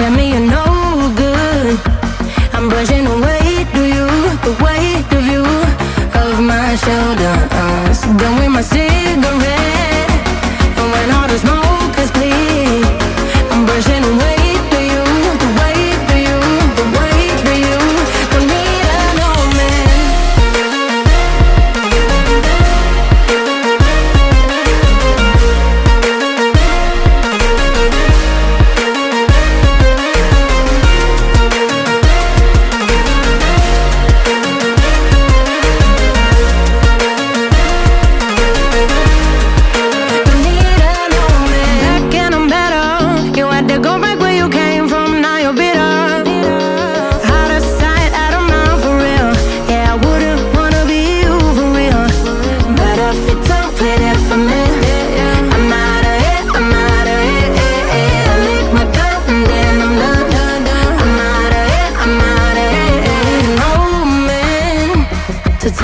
tell me you're no good. I'm brushing away to you, the weight of you, of my shoulders. Done with my cigarette, and when all the smoke is clear, I'm brushing away to you, the weight of you, the weight of you. Don't need an old man.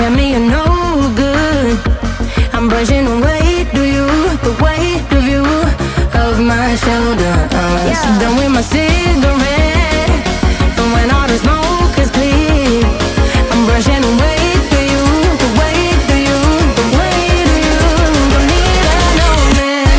Tell me you're no good. I'm brushing away to you, the weight of you, of my shoulders. Done with my cigarette, and when all the smoke is clear, I'm brushing away to you, the weight of you, the weight of you. Don't need an old man.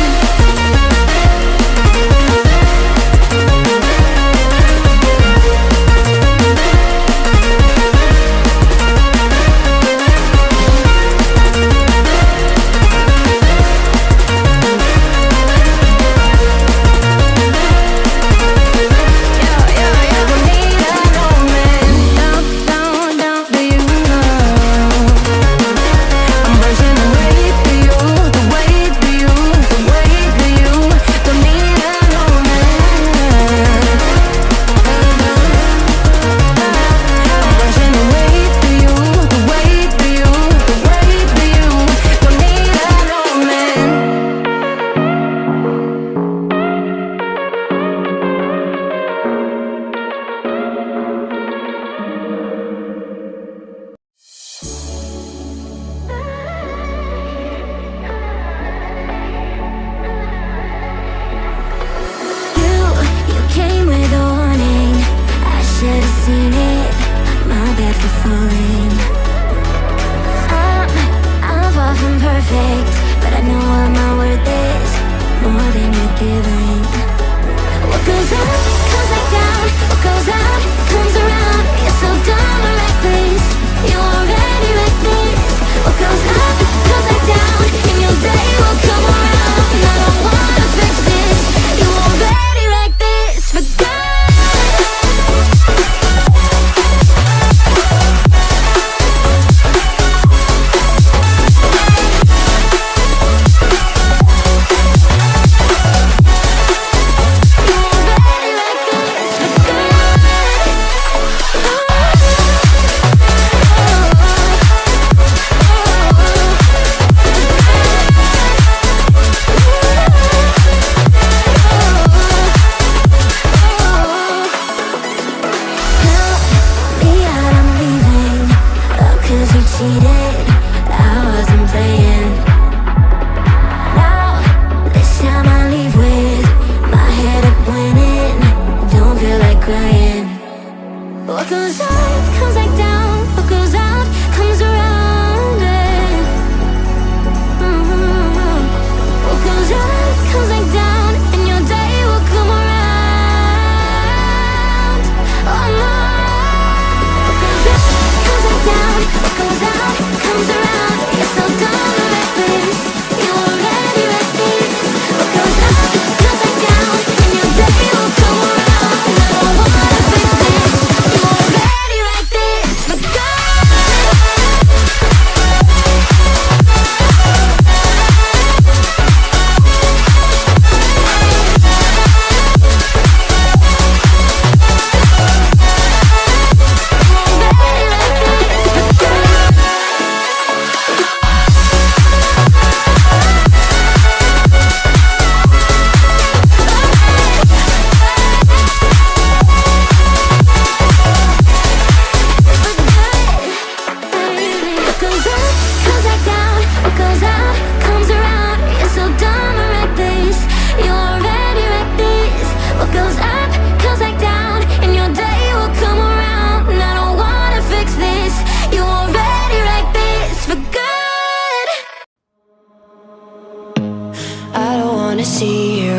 wanna see you.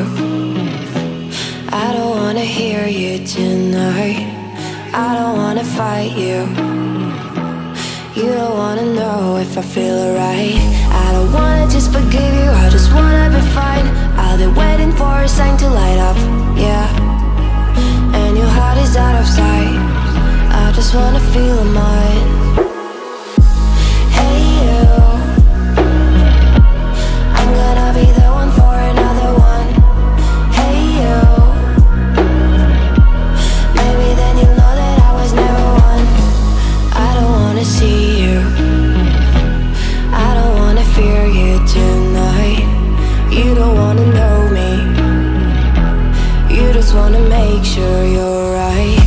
I don't wanna hear you tonight. I don't wanna fight you. You don't wanna know if I feel alright. I don't wanna just forgive you, I just wanna be fine. I'll be waiting for a sign to light up, yeah. And your heart is out of sight. I just wanna feel mine. Hey you, I'm gonna be the one for another one. Hey you, maybe then you'll know that I was never one. I don't wanna see you, I don't wanna fear you tonight. You don't wanna know me, you just wanna make sure you're right.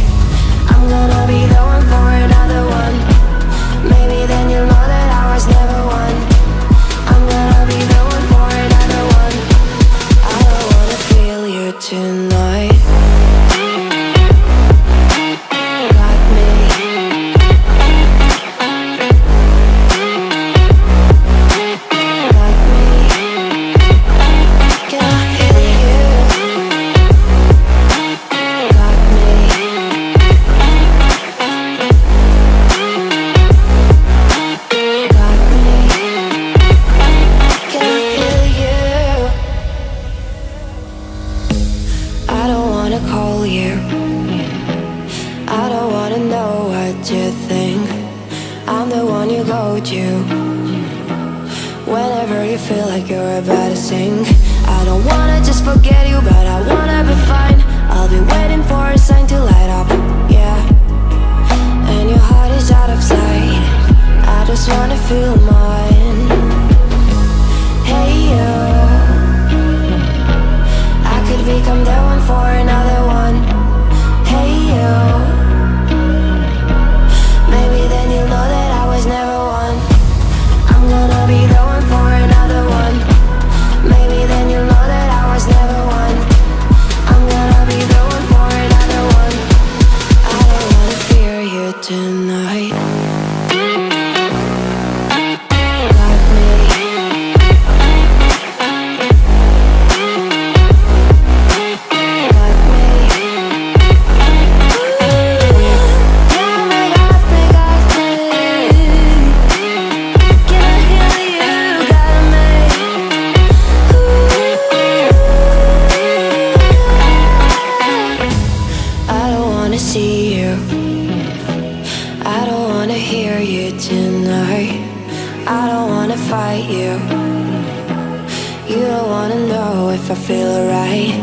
I'm gonna be the one for another one. Maybe then you'll know that I was never one. I'm gonna be the one for another one. I don't wanna feel you tonight. Got me. Got me. Can I hear you? Got me. Got me. Can I hear you? I don't wanna call you. I don't wanna know what you think. I'm the one you go to whenever you feel like you're about to sink. I don't wanna just forget you, but I wanna be fine. I'll be waiting for a sign to light up, yeah. And your heart is out of sight. I just wanna feel mine. Hey you, I could become the one for another one. Hey you, maybe then you'll know that I was never one. I'm gonna be the one for another one. Maybe then you'll know that I was never one. I'm gonna be the one for another one. I don't wanna fear you tonight. Got me. Got me. Got me, got me, got me. Can I hear you? Got me. I don't wanna see you, I don't wanna hear you tonight. I don't wanna fight you. You don't wanna know if I feel alright.